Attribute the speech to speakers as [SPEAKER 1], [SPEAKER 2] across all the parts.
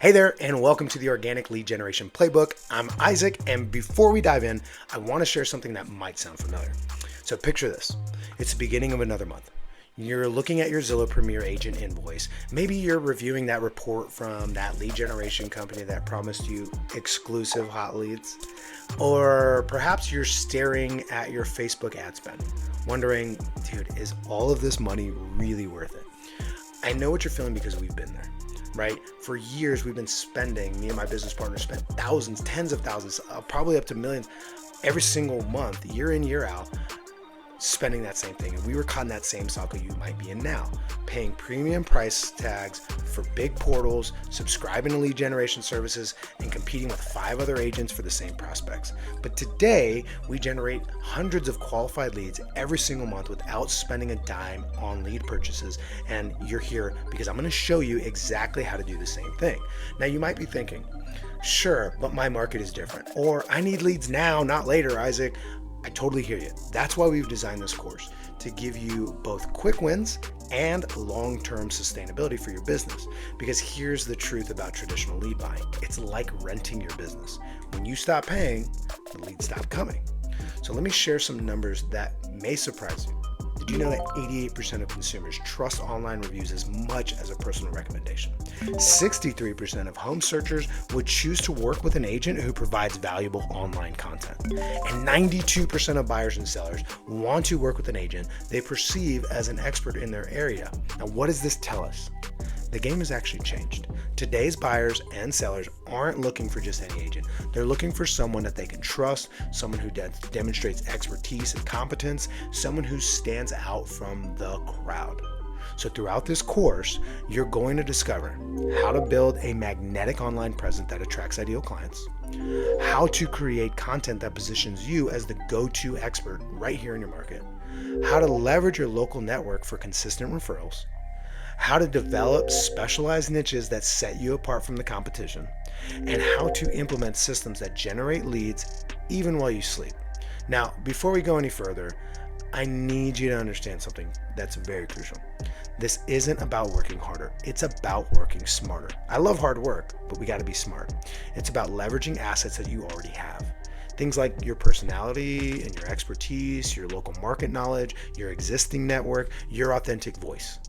[SPEAKER 1] Hey there, and welcome to the Organic Lead Generation Playbook. I'm Isaac, and before we dive in, I want to share something that might sound familiar. So picture this. It's the beginning of another month. You're looking at your Zillow Premier Agent invoice. Maybe you're reviewing that report from that lead generation company that promised you exclusive hot leads. Or perhaps you're staring at your Facebook ad spend, wondering, dude, is all of this money really worth it? I know what you're feeling because we've been there. Right? For years, we've been spending, me and my business partner spent thousands, tens of thousands, probably up to millions every single month, year in, year out, spending that same thing. And we were caught in that same cycle you might be in now, paying premium price tags for big portals, subscribing to lead generation services, and competing with 5 other agents for the same prospects. But today, we generate hundreds of qualified leads every single month without spending a dime on lead purchases. And you're here because I'm going to show you exactly how to do the same thing. Now, you might be thinking, sure, but my market is different. Or I need leads now, not later, Isaac. I totally hear you. That's why we've designed this course, to give you both quick wins and long-term sustainability for your business. Because here's the truth about traditional lead buying. It's like renting your business. When you stop paying, the leads stop coming. So let me share some numbers that may surprise you. Did you know that 88% of consumers trust online reviews as much as a personal recommendation? 63% of home searchers would choose to work with an agent who provides valuable online content. And 92% of buyers and sellers want to work with an agent they perceive as an expert in their area. Now, what does this tell us? The game has actually changed. Today's buyers and sellers aren't looking for just any agent. They're looking for someone that they can trust, someone who demonstrates expertise and competence, someone who stands out from the crowd. So throughout this course, you're going to discover how to build a magnetic online presence that attracts ideal clients, how to create content that positions you as the go-to expert right here in your market, how to leverage your local network for consistent referrals, how to develop specialized niches that set you apart from the competition, and how to implement systems that generate leads even while you sleep. Now, before we go any further, I need you to understand something that's very crucial. This isn't about working harder. It's about working smarter. I love hard work, but we got to be smart. It's about leveraging assets that you already have. Things like your personality and your expertise, your local market knowledge, your existing network, your authentic voice.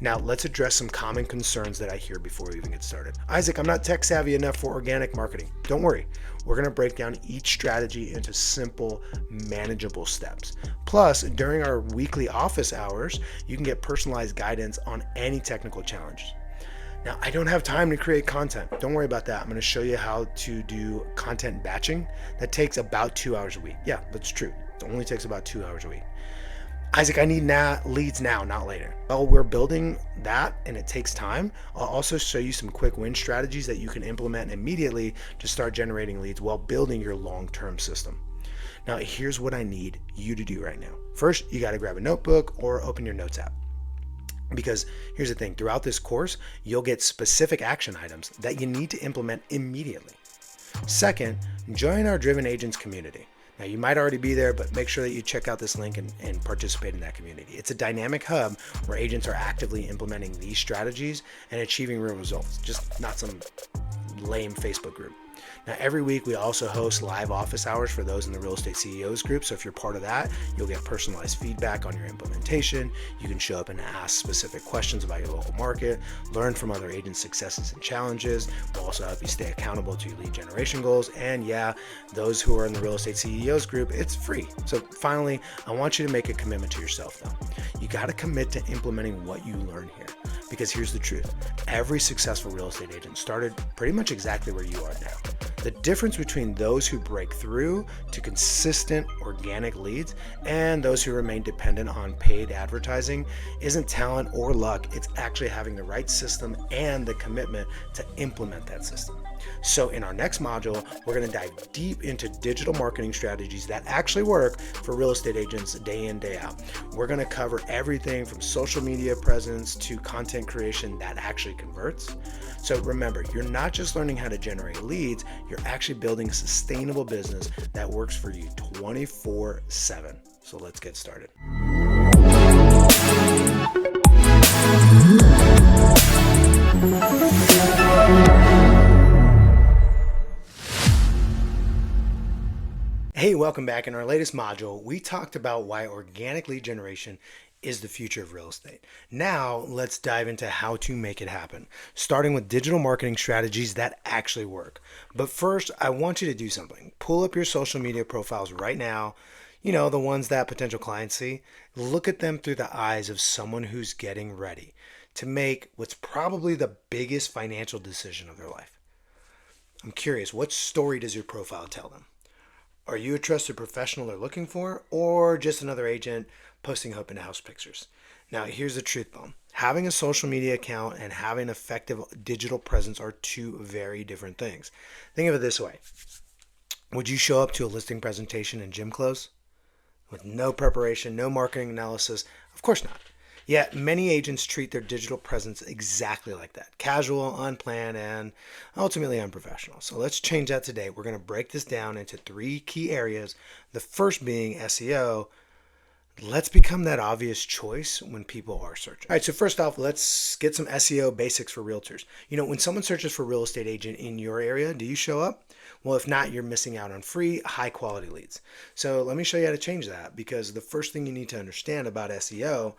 [SPEAKER 1] Now, let's address some common concerns that I hear before we even get started. Isaac, I'm not tech savvy enough for organic marketing. Don't worry. We're going to break down each strategy into simple, manageable steps. Plus, during our weekly office hours, you can get personalized guidance on any technical challenge. Now, I don't have time to create content. Don't worry about that. I'm going to show you how to do content batching. That takes about 2 hours a week. Yeah, that's true. It only takes about 2 hours a week. Isaac, I need leads now, not later. Well, we're building that and it takes time. I'll also show you some quick win strategies that you can implement immediately to start generating leads while building your long-term system. Now, here's what I need you to do right now. First, you got to grab a notebook or open your notes app. Because here's the thing, throughout this course, you'll get specific action items that you need to implement immediately. Second, join our Driven Agents community. Now, you might already be there, but make sure that you check out this link and participate in that community. It's a dynamic hub where agents are actively implementing these strategies and achieving real results, just not some lame Facebook group. Now, every week we also host live office hours for those in the Real Estate CEOs group. So if you're part of that, you'll get personalized feedback on your implementation. You can show up and ask specific questions about your local market, learn from other agents' successes and challenges. We'll also help you stay accountable to your lead generation goals. And yeah, those who are in the Real Estate CEOs group, it's free. So finally, I want you to make a commitment to yourself though. You got to commit to implementing what you learn here. Because here's the truth. Every successful real estate agent started pretty much exactly where you are now. The difference between those who break through to consistent organic leads and those who remain dependent on paid advertising isn't talent or luck. It's actually having the right system and the commitment to implement that system. So in our next module, we're going to dive deep into digital marketing strategies that actually work for real estate agents day in, day out. We're going to cover everything from social media presence to content creation that actually converts. So remember, you're not just learning how to generate leads, you're actually building a sustainable business that works for you 24/7. So let's get started. Hey, welcome back. In our latest module, we talked about why organic lead generation is the future of real estate. Now, let's dive into how to make it happen, starting with digital marketing strategies that actually work. But first, I want you to do something. Pull up your social media profiles right now, the ones that potential clients see. Look at them through the eyes of someone who's getting ready to make what's probably the biggest financial decision of their life. I'm curious, what story does your profile tell them? Are you a trusted professional they're looking for, or just another agent posting open house pictures? Now, here's the truth bomb. Having a social media account and having an effective digital presence are two very different things. Think of it this way. Would you show up to a listing presentation in gym clothes? With no preparation, no marketing analysis? Of course not. Yet many agents treat their digital presence exactly like that. Casual, unplanned, and ultimately unprofessional. So let's change that today. We're going to break this down into three key areas. The first being SEO. Let's become that obvious choice when people are searching. All right, so first off, let's get some SEO basics for realtors. When someone searches for real estate agent in your area, do you show up? Well, if not, you're missing out on free, high quality leads. So let me show you how to change that, because the first thing you need to understand about SEO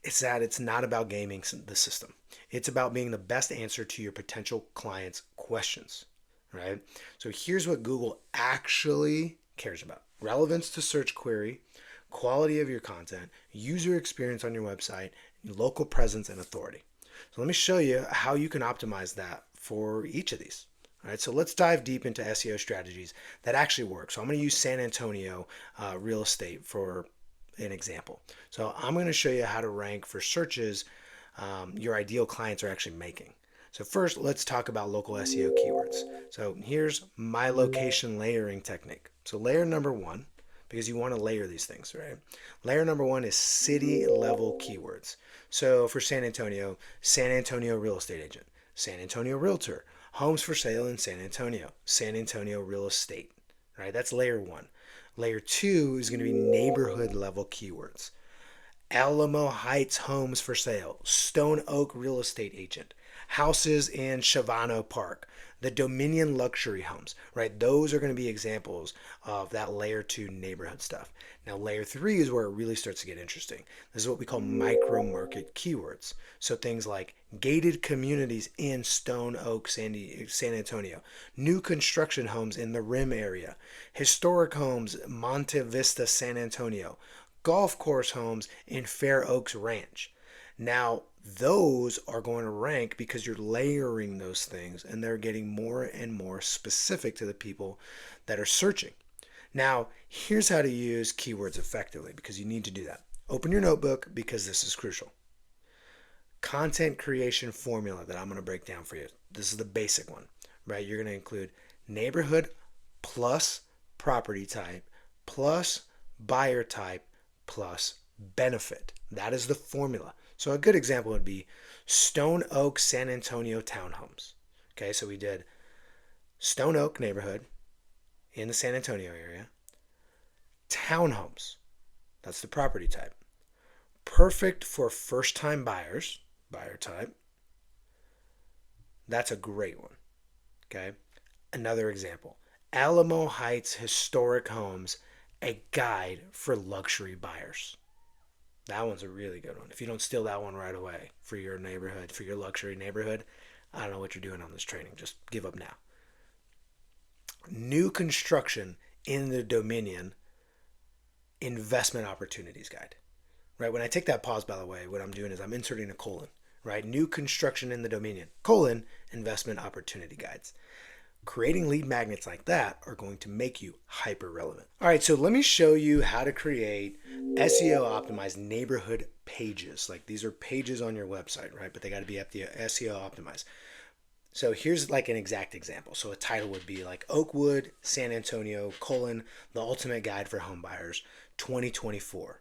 [SPEAKER 1] is that it's not about gaming the system. It's about being the best answer to your potential clients' questions, right? So here's what Google actually cares about: relevance to search query, quality of your content, user experience on your website, local presence, and authority. So let me show you how you can optimize that for each of these. All right, so let's dive deep into SEO strategies that actually work. So I'm going to use San Antonio real estate for an example. So I'm going to show you how to rank for searches your ideal clients are actually making. So first, let's talk about local SEO keywords. So here's my location layering technique. So layer number one, because you want to layer these things, right? Layer number one is city level keywords. So for San Antonio real estate agent, San Antonio realtor, homes for sale in San Antonio real estate, right? That's layer one. Layer two is going to be neighborhood level keywords. Alamo Heights homes for sale, Stone Oak real estate agent, houses in Shavano Park, the Dominion luxury homes, right? Those are going to be examples of that layer two neighborhood stuff. Now, layer three is where it really starts to get interesting. This is what we call micro market keywords. So things like gated communities in Stone Oak, San Antonio, new construction homes in the Rim area, historic homes, Monte Vista, San Antonio, golf course homes in Fair Oaks Ranch. Now, those are going to rank because you're layering those things and they're getting more and more specific to the people that are searching. Now, here's how to use keywords effectively, because you need to do that. Open your notebook, because this is crucial. Content creation formula that I'm going to break down for you. This is the basic one, right? You're going to include neighborhood plus property type plus buyer type plus benefit. That is the formula. So a good example would be Stone Oak San Antonio townhomes. Okay, so we did Stone Oak neighborhood in the San Antonio area. Townhomes, that's the property type. Perfect for first-time buyers, buyer type. That's a great one. Okay, another example, Alamo Heights historic homes, a guide for luxury buyers. That one's a really good one. If you don't steal that one right away for your neighborhood, for your luxury neighborhood, I don't know what you're doing on this training. Just give up now. New construction in the Dominion investment opportunities guide. Right? When I take that pause, by the way, what I'm doing is I'm inserting a colon. Right? New construction in the Dominion, colon, investment opportunity guides. Creating lead magnets like that are going to make you hyper relevant. All right, so let me show you how to create SEO optimized neighborhood pages. Like, these are pages on your website, right? But they got to be SEO optimized. So here's like an exact example. So a title would be like Oakwood, San Antonio, colon, the ultimate guide for home buyers, 2024,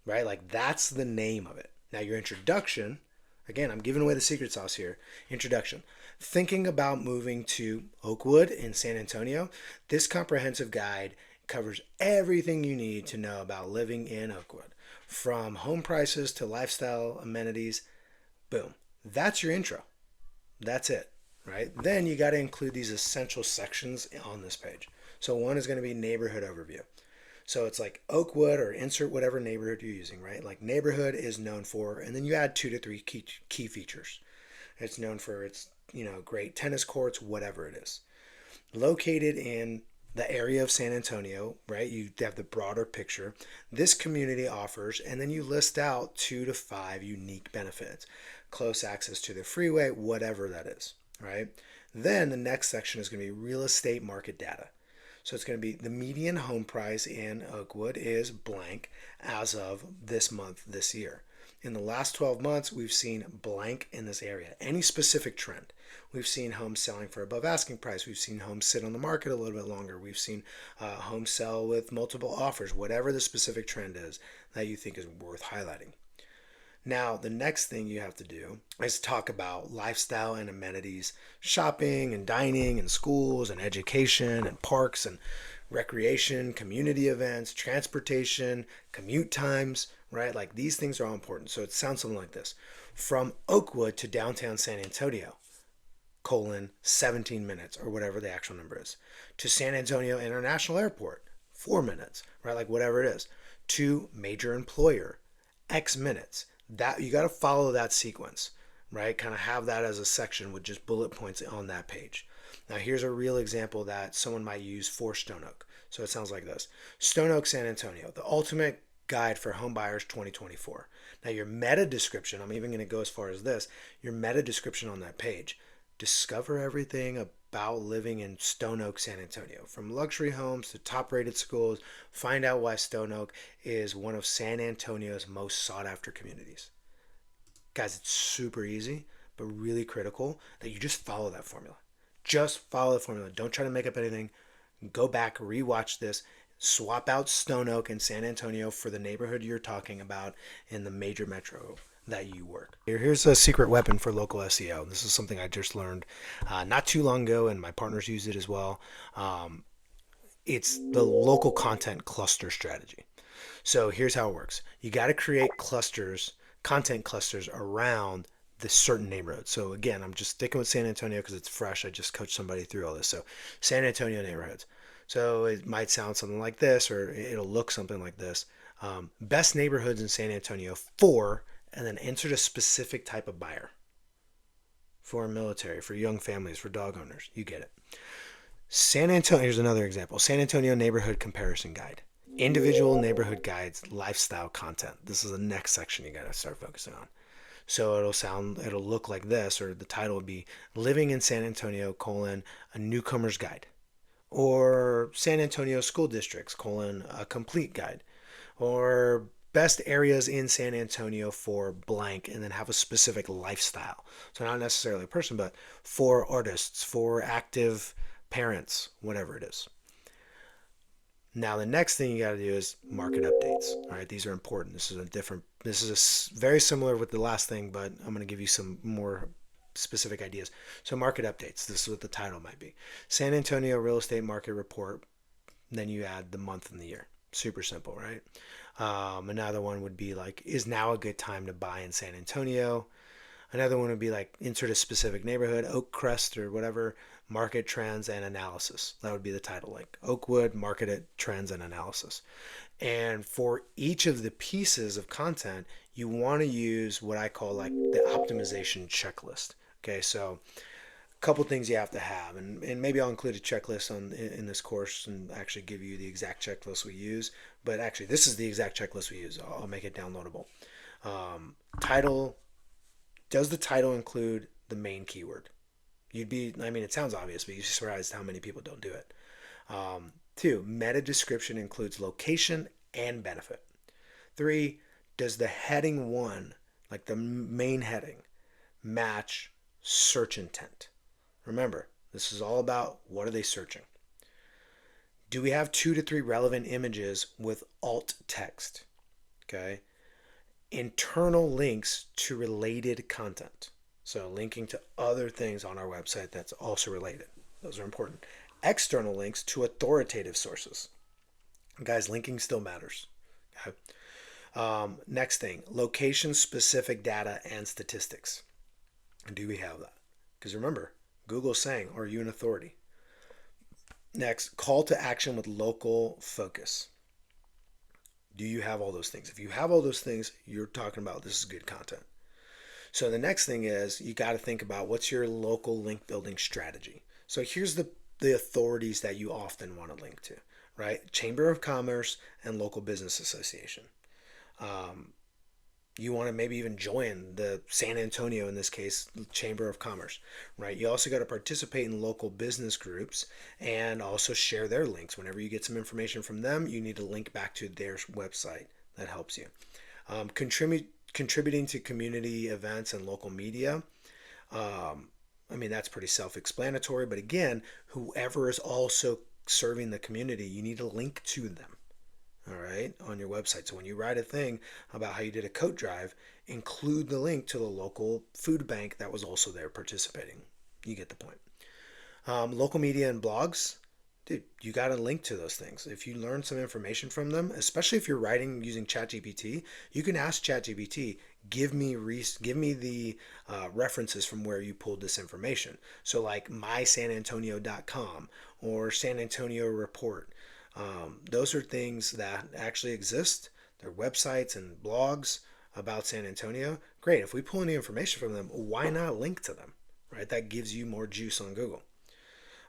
[SPEAKER 1] right? Like, that's the name of it. Now your introduction, again, I'm giving away the secret sauce here. Introduction. Thinking about moving to Oakwood in San Antonio, this comprehensive guide covers everything you need to know about living in Oakwood, from home prices to lifestyle amenities. Boom. That's your intro. That's it, right? Then you got to include these essential sections on this page. So one is going to be neighborhood overview. So it's like Oakwood, or insert whatever neighborhood you're using, right? Like neighborhood is known for, and then you add 2 to 3 key features. It's known for its, great tennis courts, whatever it is. Located in the area of San Antonio, right? You have the broader picture. This community offers, and then you list out 2 to 5 unique benefits. Close access to the freeway, whatever that is, right? Then the next section is going to be real estate market data. So it's going to be the median home price in Oakwood is blank as of this month, this year. In the last 12 months, we've seen blank in this area. Any specific trend. We've seen homes selling for above asking price. We've seen homes sit on the market a little bit longer. We've seen homes sell with multiple offers, whatever the specific trend is that you think is worth highlighting. Now, the next thing you have to do is talk about lifestyle and amenities, shopping and dining and schools and education and parks and recreation, community events, transportation, commute times, right? Like these things are all important. So it sounds something like this. From Oakwood to downtown San Antonio, 17 minutes, or whatever the actual number is. To San Antonio International Airport, 4 minutes, right? Like whatever it is. To major employer, X minutes. That you got to follow that sequence, right? Kind of have that as a section with just bullet points on that page. Now here's a real example that someone might use for Stone Oak. So it sounds like this. Stone Oak, San Antonio, the ultimate guide for home buyers 2024. Now your meta description, I'm even going to go as far as this, your meta description on that page. Discover everything about living in Stone Oak, San Antonio, from luxury homes to top rated schools. Find out why Stone Oak is one of San Antonio's most sought after communities. Guys, it's super easy, but really critical that you just follow that formula. Just follow the formula. Don't try to make up anything. Go back, rewatch this, swap out Stone Oak and San Antonio for the neighborhood you're talking about in the major metro that you work. Here's a secret weapon for local SEO. This is something I just learned not too long ago, and my partners use it as well. It's the local content cluster strategy. So here's how it works. You got to create clusters, content clusters around this certain neighborhood. So again, I'm just sticking with San Antonio because it's fresh. I just coached somebody through all this. So San Antonio neighborhoods. So it might sound something like this, or it'll look something like this. Best neighborhoods in San Antonio for, and then insert a specific type of buyer. For military, for young families, for dog owners. You get it. San Antonio, here's another example. San Antonio neighborhood comparison guide. Individual neighborhood guides, lifestyle content. This is the next section you got to start focusing on. So it'll look like this, or the title would be Living in San Antonio, a newcomer's guide. Or San Antonio school districts, a complete guide. Or best areas in San Antonio for blank, and then have a specific lifestyle. So not necessarily a person, but for artists, for active parents, whatever it is. Now the next thing you got to do is market updates. All right, these are important. This is very similar with the last thing, but I'm going to give you some more specific ideas. So market updates. This is what the title might be. San Antonio real estate market report. Then you add the month and the year. Super simple, right? Another one would be like, is now a good time to buy in San Antonio? Another one would be like, insert a specific neighborhood, Oakcrest or whatever, market trends and analysis. That would be the title, like Oakwood, market trends and analysis. And for each of the pieces of content, you want to use what I call like the optimization checklist. Okay, so couple things you have to have, and maybe I'll include a checklist in this course and actually give you the exact checklist we use, but actually this is the exact checklist we use. I'll make it downloadable. Title. Does the title include the main keyword? It sounds obvious, but you'd be surprised how many people don't do it. 2, meta description includes location and benefit. 3, does the heading 1, like the main heading, match search intent? Remember, this is all about what are they searching. Do we have 2 to 3 relevant images with alt text? Okay. Internal links to related content. So linking to other things on our website that's also related. Those are important. External links to authoritative sources. Guys, linking still matters. Okay. Next thing, location-specific data and statistics. Do we have that? Because remember, Google's saying, are you an authority? Next, call to action with local focus. Do you have all those things? If you have all those things, you're talking about this is good content. So the next thing is you got to think about what's your local link building strategy. So here's the authorities that you often want to link to, right? Chamber of Commerce and local business association. Um, you want to maybe even join the San Antonio, in this case, Chamber of Commerce, right? You also got to participate in local business groups and also share their links. Whenever you get some information from them, you need to link back to their website. That helps you. Contributing to community events and local media. I mean, that's pretty self explanatory, but again, whoever is also serving the community, you need to link to them, all right, on your website. So when you write a thing about how you did a coat drive, include the link to the local food bank that was also there participating. You get the point. Local media and blogs, dude, you got to link to those things. If you learn some information from them, especially if you're writing using ChatGPT, you can ask ChatGPT, give me the references from where you pulled this information. So like mysanantonio.com or San Antonio Report. Those are things that actually exist. They're websites and blogs about San Antonio. Great. If we pull any information from them, why not link to them? Right? That gives you more juice on Google.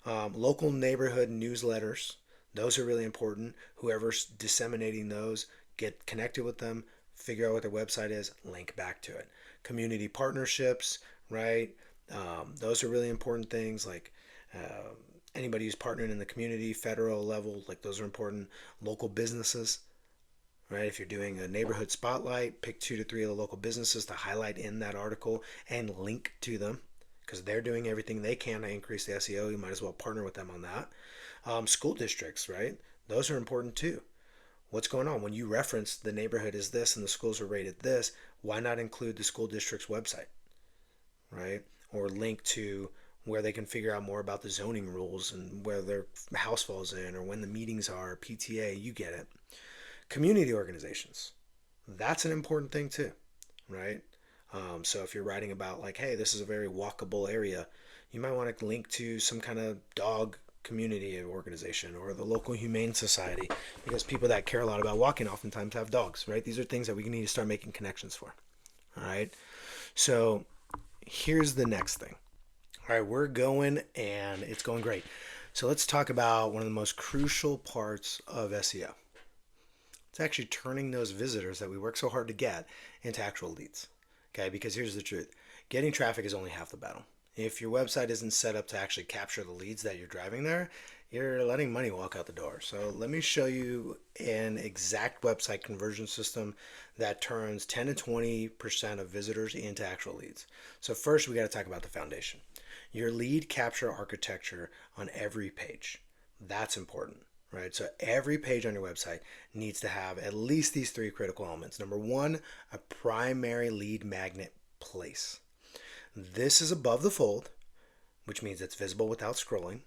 [SPEAKER 1] Local neighborhood newsletters, those are really important. Whoever's disseminating those, get connected with them, figure out what their website is, link back to it. Community partnerships, right? Those are really important things, like anybody who's partnering in the community, federal level, like those are important. Local businesses, right? If you're doing a neighborhood spotlight, pick 2 to 3 of the local businesses to highlight in that article and link to them, because they're doing everything they can to increase the SEO. You might as well partner with them on that. School districts, right? Those are important too. What's going on? When you reference the neighborhood is this and the schools are rated this, why not include the school district's website, right? Or link to where they can figure out more about the zoning rules and where their house falls in or when the meetings are, PTA, you get it. Community organizations, that's an important thing too, right? So if you're writing about like, hey, this is a very walkable area, you might want to link to some kind of dog community organization or the local humane society, because people that care a lot about walking oftentimes have dogs, right? These are things that we need to start making connections for. All right. So here's the next thing. All right, we're going and it's going great. So let's talk about one of the most crucial parts of SEO. It's actually turning those visitors that we work so hard to get into actual leads. Okay, because here's the truth. Getting traffic is only half the battle. If your website isn't set up to actually capture the leads that you're driving there, you're letting money walk out the door. So let me show you an exact website conversion system that turns 10 to 20% of visitors into actual leads. So first we got to talk about the foundation. Your lead capture architecture on every page. That's important, right? So every page on your website needs to have at least these 3 critical elements. Number 1, a primary lead magnet place. This is above the fold, which means it's visible without scrolling.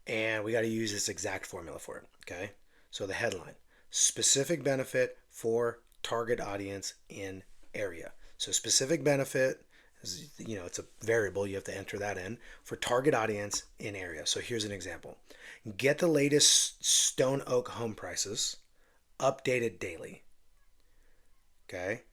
[SPEAKER 1] And we got to use this exact formula for it, okay? So the headline, specific benefit for target audience in area. So specific benefit is, it's a variable. You have to enter that in for target audience in area. So here's an example. Get the latest Stone Oak home prices updated daily. Okay.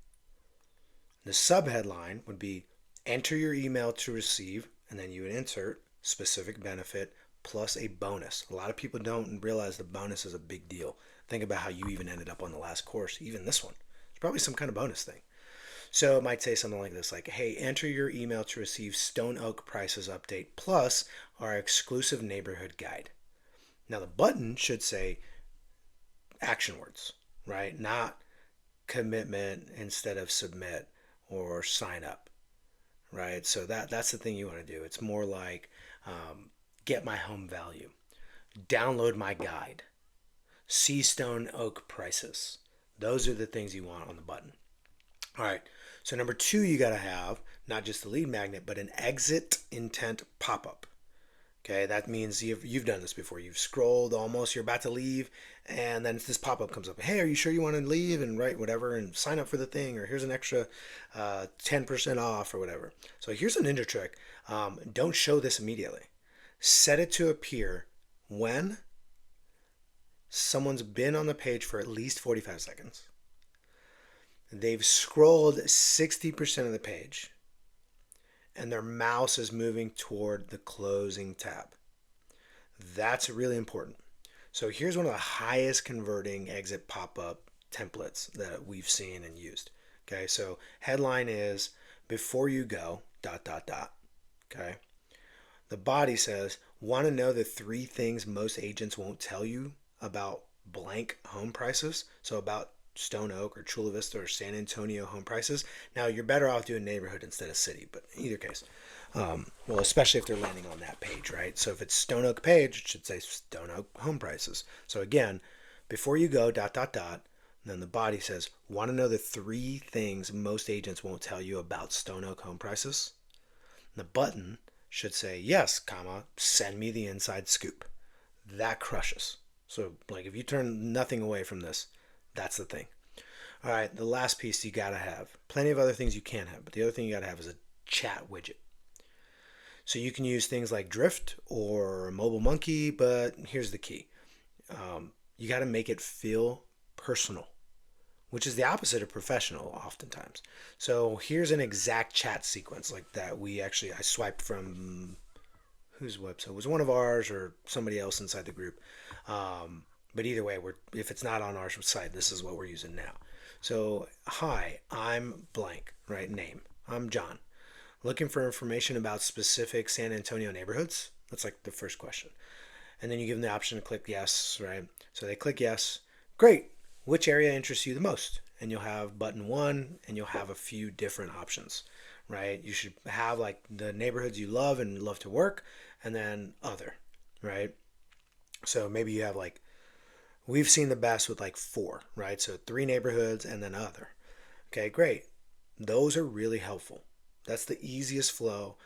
[SPEAKER 1] The subheadline would be enter your email to receive, and then you would insert specific benefit plus a bonus. A lot of people don't realize the bonus is a big deal. Think about how you even ended up on the last course, even this one. It's probably some kind of bonus thing. So it might say something like this, like, hey, enter your email to receive Stone Oak prices update plus our exclusive neighborhood guide. Now the button should say action words, right? Not commitment instead of submit or sign up, right? So that's the thing you want to do. It's more like get my home value, download my guide, see Stone Oak prices. Those are the things you want on the button. All right. So number 2, you got to have not just the lead magnet, but an exit intent pop-up. Okay, that means you've done this before. You've scrolled almost, you're about to leave, and then this pop-up comes up. Hey, are you sure you want to leave and write whatever and sign up for the thing, or here's an extra 10% off or whatever. So here's a ninja trick. Don't show this immediately. Set it to appear when someone's been on the page for at least 45 seconds, they've scrolled 60% of the page, and their mouse is moving toward the closing tab. That's really important. So here's one of the highest converting exit pop-up templates that we've seen and used. Okay, so headline is before you go, dot, dot, dot. Okay. The body says, want to know the 3 things most agents won't tell you about blank home prices? So about Stone Oak or Chula Vista or San Antonio home prices. Now you're better off doing neighborhood instead of city, but in either case, well, especially if they're landing on that page, right? So if it's Stone Oak page, it should say Stone Oak home prices. So again, before you go, dot, dot, dot, and then the body says, want to know the 3 things most agents won't tell you about Stone Oak home prices? And the button should say, yes, comma, send me the inside scoop. That crushes. So like if you turn nothing away from this, that's the thing. All right, the last piece you gotta have. Plenty of other things you can have, but the other thing you gotta have is a chat widget. So you can use things like Drift or Mobile Monkey, but here's the key. You gotta make it feel personal, which is the opposite of professional oftentimes. So here's an exact chat sequence like that I swiped from whose website? It was one of ours or somebody else inside the group. But either way, if it's not on our site, this is what we're using now. So, hi, I'm blank, right? Name. I'm John. Looking for information about specific San Antonio neighborhoods? That's like the first question. And then you give them the option to click yes, right? So they click yes. Great. Which area interests you the most? And you'll have button 1 and you'll have a few different options, right? You should have like the neighborhoods you love and love to work, and then other, right? So maybe you have like, we've seen the best with like 4, right? So 3 neighborhoods and then other. Okay, great. Those are really helpful. That's the easiest flow.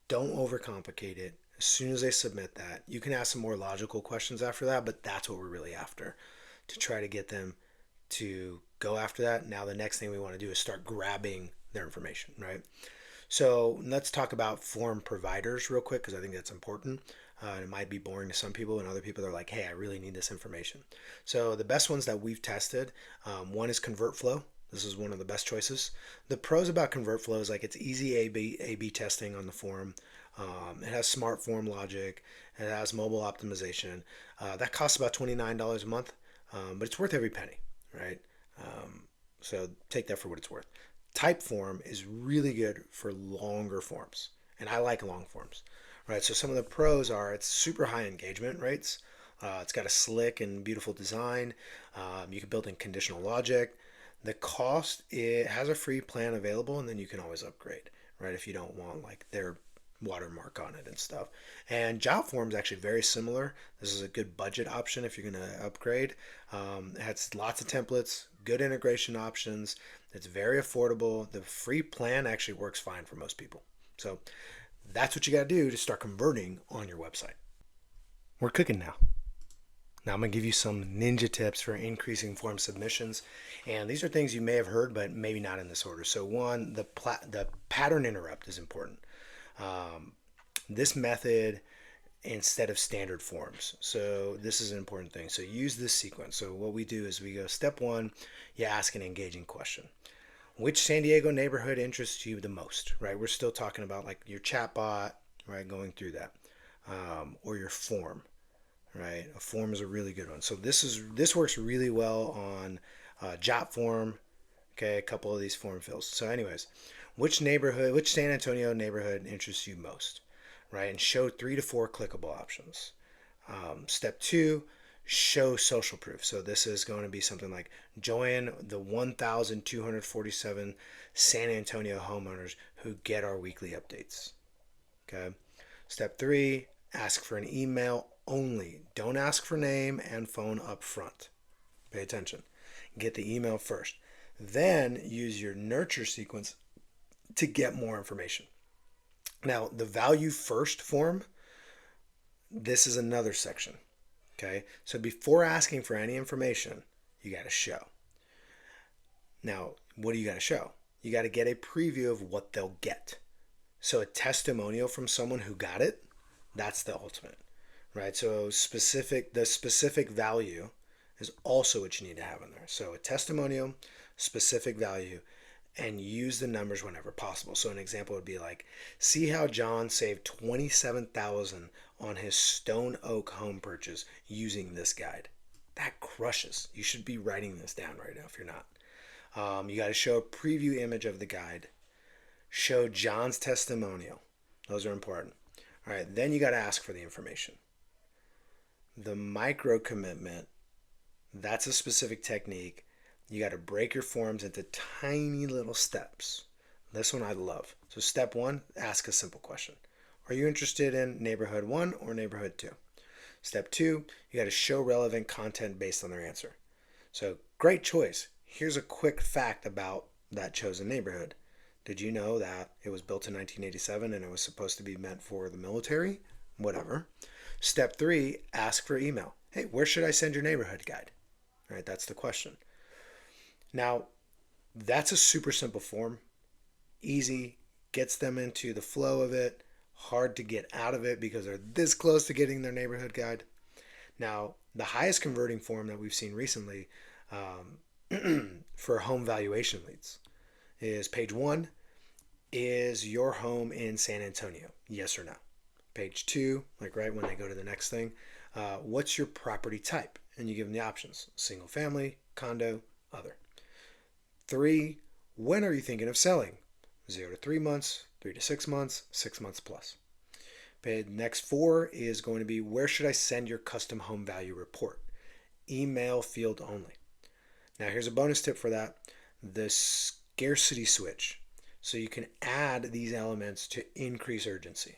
[SPEAKER 1] Don't overcomplicate it. As soon as they submit that, you can ask some more logical questions after that, but that's what we're really after, to try to get them to go after that. Now the next thing we want to do is start grabbing their information, right? So let's talk about form providers real quick, because I think that's important. It might be boring to some people, and other people are like, hey, I really need this information. So the best ones that we've tested, one is ConvertFlow. This is one of the best choices. The pros about ConvertFlow is like it's easy A/B testing on the form. It has smart form logic. It has mobile optimization. That costs about $29 a month, but it's worth every penny, right? So take that for what it's worth. Typeform is really good for longer forms, and I like long forms, right? So some of the pros are it's super high engagement rates. It's got a slick and beautiful design. You can build in conditional logic. The cost, it has a free plan available, and then you can always upgrade, right? If you don't want like their watermark on it and stuff. And Jotform is actually very similar. This is a good budget option if you're going to upgrade. It has lots of templates, good integration options. It's very affordable. The free plan actually works fine for most people. So that's what you got to do to start converting on your website. We're cooking now. Now I'm going to give you some ninja tips for increasing form submissions. And these are things you may have heard, but maybe not in this order. So one, the pattern interrupt is important. This method instead of standard forms. So this is an important thing. So use this sequence. So what we do is we go step 1, you ask an engaging question. Which San Diego neighborhood interests you the most, right? We're still talking about like your chatbot, right? Going through that, or your form, right? A form is a really good one. So this works really well on Jotform. Okay, a couple of these form fills. So anyways, which San Antonio neighborhood interests you most, right? And show 3 to 4 clickable options. Step 2, show social proof. So this is going to be something like join the 1,247 San Antonio homeowners who get our weekly updates. Okay. Step 3, ask for an email only. Don't ask for name and phone up front. Pay attention. Get the email first. Then use your nurture sequence to get more information. Now, the value first form, this is another section. Okay, so before asking for any information, you got to show. Now, what do you got to show? You got to get a preview of what they'll get. So a testimonial from someone who got it, that's the ultimate, right? So the specific value is also what you need to have in there. So a testimonial, specific value, and use the numbers whenever possible. So an example would be like, see how John saved 27,000 on his stone oak home purchase using this guide. That crushes. You should be writing this down right now if you're not. You got to show a preview image of the guide. Show John's testimonial. Those are important. All right, then you got to ask for the information. The micro commitment, that's a specific technique. You got to break your forms into tiny little steps. This one I love. So step one, ask a simple question. Are you interested in neighborhood 1 or neighborhood 2? Step 2, you got to show relevant content based on their answer. So great choice. Here's a quick fact about that chosen neighborhood. Did you know that it was built in 1987 and it was supposed to be meant for the military? Whatever. Step 3, ask for email. Hey, where should I send your neighborhood guide? All right, that's the question. Now, that's a super simple form. Easy, gets them into the flow of it, hard to get out of it because they're this close to getting their neighborhood guide. Now, the highest converting form that we've seen recently for home valuation leads is page 1, is your home in San Antonio? Yes or no? Page 2, like right when they go to the next thing, what's your property type? And you give them the options: single family, condo, other. 3, when are you thinking of selling? 0 to 3 months, 3 to 6 months, 6 months plus. Okay, next 4 is going to be, where should I send your custom home value report? Email field only. Now here's a bonus tip for that: the scarcity switch. So you can add these elements to increase urgency.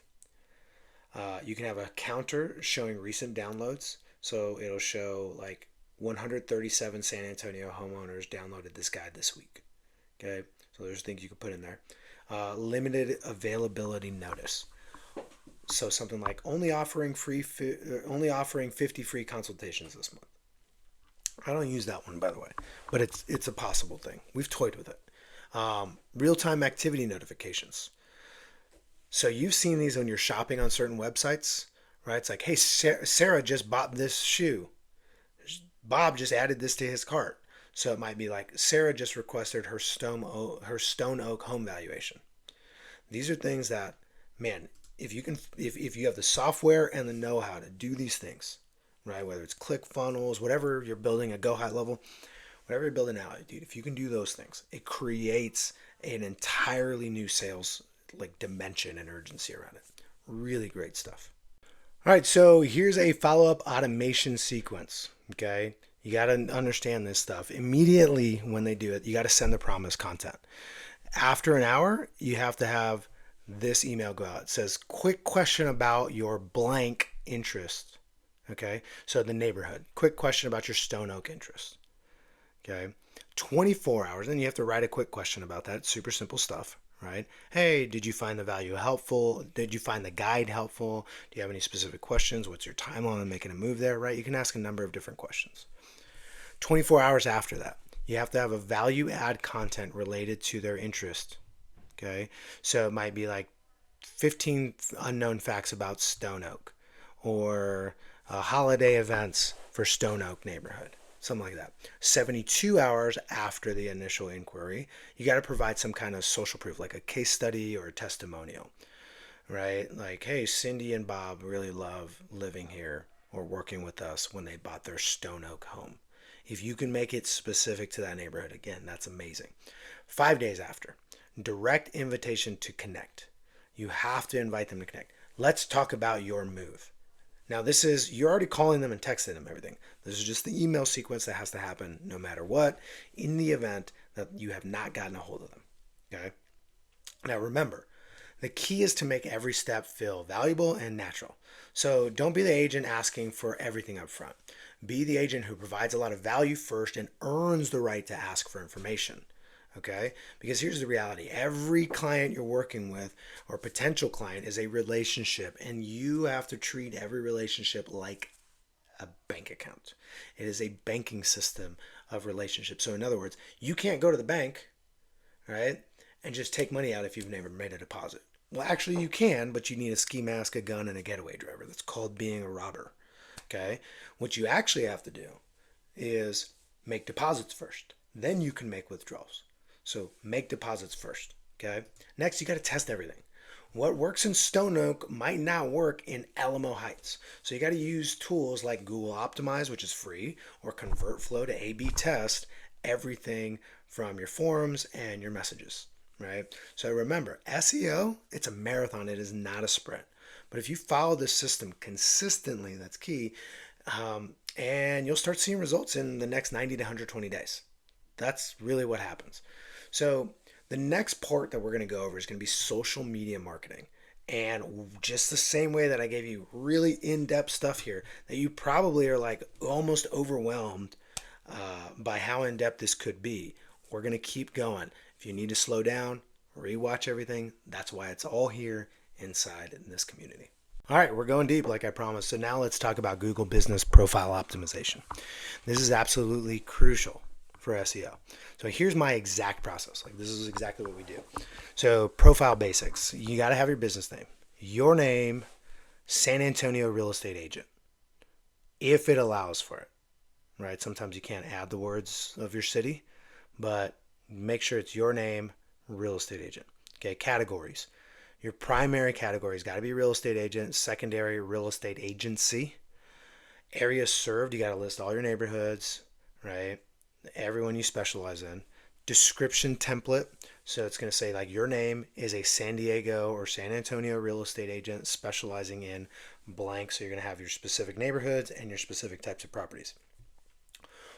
[SPEAKER 1] You can have a counter showing recent downloads. So it'll show like 137 San Antonio homeowners downloaded this guide this week. Okay, so there's things you can put in there. Limited availability notice. So something like only offering 50 free consultations this month. I don't use that one, by the way, but it's a possible thing. We've toyed with it. Real-time activity notifications. So you've seen these when you're shopping on certain websites, right? It's like, hey, Sarah just bought this shoe. Bob just added this to his cart. So it might be like, Sarah just requested her stone oak home valuation. These are things that, man, if you have the software and the know-how to do these things, right? Whether it's ClickFunnels, whatever you're building, a Go High level, whatever you're building out, dude, if you can do those things, it creates an entirely new sales like dimension and urgency around it. Really great stuff. All right, so here's a follow-up automation sequence. Okay, you got to understand this stuff. Immediately when they do it, you got to send the promised content. After an hour, you have to have this email go out. It says, quick question about your blank interest. Okay, so the neighborhood. Quick question about your stone oak interest. Okay, 24 hours. Then you have to write a quick question about that. Super simple stuff, right? Hey, did you find the value helpful? Did you find the guide helpful? Do you have any specific questions? What's your timeline on making a move there, right? You can ask a number of different questions. 24 hours after that, you have to have a value add content related to their interest. Okay, so it might be like 15 unknown facts about stone oak, or holiday events for Stone Oak neighborhood, something like that. 72 hours after the initial inquiry, you got to provide some kind of social proof, like a case study or a testimonial, right? Like, hey, Cindy and Bob really love living here or working with us when they bought their Stone Oak home. If you can make it specific to that neighborhood, again, that's amazing. 5 days after, direct invitation to connect. You have to invite them to connect. Let's talk about your move. Now you're already calling them and texting them everything. This is just the email sequence that has to happen no matter what in the event that you have not gotten a hold of them. Okay. Now remember, the key is to make every step feel valuable and natural. So don't be the agent asking for everything up front. Be the agent who provides a lot of value first and earns the right to ask for information. Okay? Because here's the reality. Every client you're working with or potential client is a relationship, and you have to treat every relationship like a bank account. It is a banking system of relationships. So in other words, you can't go to the bank, right, and just take money out if you've never made a deposit. Well, actually, you can, but you need a ski mask, a gun, and a getaway driver. That's called being a robber. Okay? What you actually have to do is make deposits first. Then you can make withdrawals. So make deposits first. Okay? Next, you got to test everything. What works in Stone Oak might not work in Alamo Heights. So you got to use tools like Google Optimize, which is free, or ConvertFlow to A/B test everything from your forums and your messages, right? So remember, SEO, it's a marathon. It is not a sprint. But if you follow this system consistently, that's key, and you'll start seeing results in the next 90 to 120 days. That's really what happens. So the next part that we're going to go over is going to be social media marketing. And just the same way that I gave you really in-depth stuff here, that you probably are like almost overwhelmed by how in-depth this could be, we're going to keep going. If you need to slow down, rewatch everything, that's why it's all here inside in this community. All right, we're going deep like I promised. So now let's talk about Google Business Profile Optimization. This is absolutely crucial for SEO. So here's my exact process. Like this is exactly what we do. So profile basics. You got to have your business name, your name, San Antonio real estate agent, if it allows for it, right? Sometimes you can't add the words of your city, but make sure it's your name, real estate agent. Okay, categories. Your primary category has got to be real estate agent, secondary real estate agency. Areas served, you got to list all your neighborhoods, right? Everyone you specialize in. Description template. So it's going to say like your name is a San Diego or San Antonio real estate agent specializing in blank. So you're going to have your specific neighborhoods and your specific types of properties.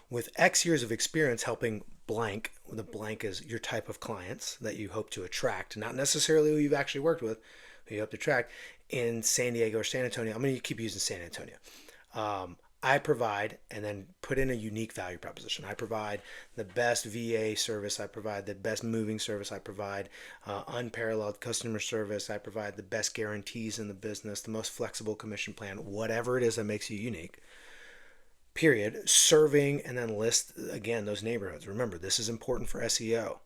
[SPEAKER 1] With X years of experience helping blank, the blank is your type of clients that you hope to attract, not necessarily who you've actually worked with, who you hope to attract in San Diego or San Antonio. I'm going to keep using San Antonio. I provide, and then put in a unique value proposition. I provide the best VA service. I provide the best moving service. I provide unparalleled customer service. I provide the best guarantees in the business, the most flexible commission plan, whatever it is that makes you unique. Period. Serving, and then list again those neighborhoods. Remember, this is important for SEO.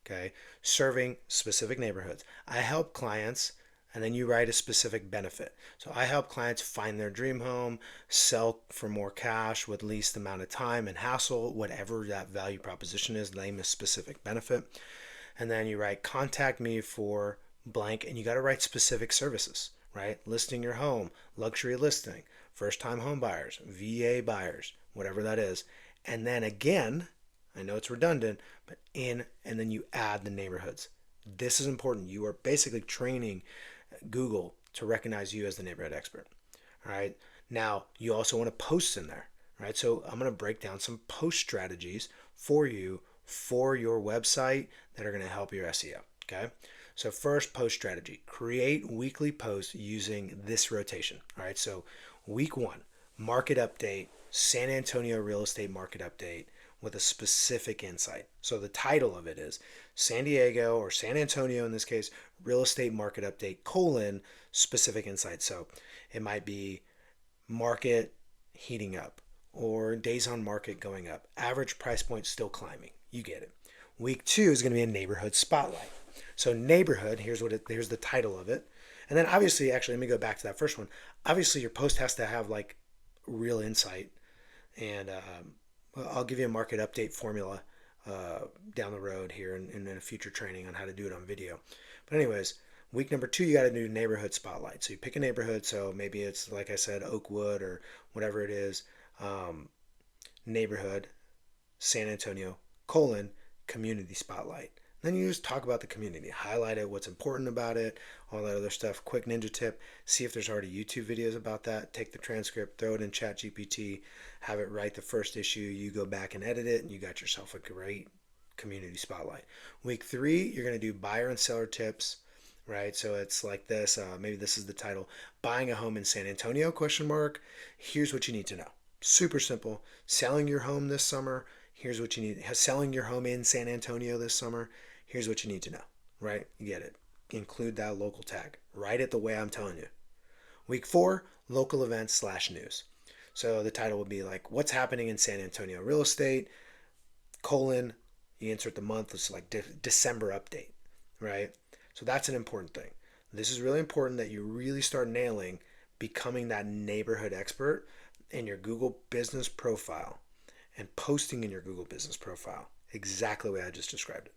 [SPEAKER 1] Okay. Serving specific neighborhoods. I help clients, and then you write a specific benefit. So I help clients find their dream home, sell for more cash with least amount of time and hassle, whatever that value proposition is, name a specific benefit. And then you write contact me for blank, and you got to write specific services, right? Listing your home, luxury listing, first time home buyers, VA buyers, whatever that is. And then again, I know it's redundant, but and then you add the neighborhoods. This is important. You are basically training Google to recognize you as the neighborhood expert. All right. Now, you also want to post in there, right? So I'm going to break down some post strategies for you for your website that are going to help your SEO. Okay. So first, post strategy. Create weekly posts using this rotation. All right. So week 1, market update, San Antonio real estate market update with a specific insight. So the title of it is San Diego or San Antonio in this case, real estate market update, specific insight. So it might be market heating up or days on market going up, average price point still climbing. You get it. Week 2 is going to be a neighborhood spotlight. So neighborhood, here's the title of it. And then obviously, actually, let me go back to that first one. Obviously, your post has to have like real insight. And I'll give you a market update formula down the road here in a future training on how to do it on video. But anyways, week number 2, you got to do neighborhood spotlight. So you pick a neighborhood. So maybe it's, like I said, Oakwood or whatever it is. Neighborhood, San Antonio, community spotlight. Then you just talk about the community, highlight it, what's important about it, all that other stuff. Quick ninja tip, see if there's already YouTube videos about that. Take the transcript, throw it in ChatGPT, have it write the first issue. You go back and edit it, and you got yourself a great community spotlight. Week 3, you're going to do buyer and seller tips, right? So it's like this. Maybe this is the title: Buying a home in San Antonio? ? Here's what you need to know. Super simple. Selling your home this summer. Here's what you need. Selling your home in San Antonio this summer. Here's what you need to know, right? You get it. Include that local tag. Write it the way I'm telling you. Week 4, local events / news. So the title would be like, what's happening in San Antonio real estate, you insert the month, it's like December update, right? So that's an important thing. This is really important that you really start nailing becoming that neighborhood expert in your Google business profile and posting in your Google business profile exactly the way I just described it.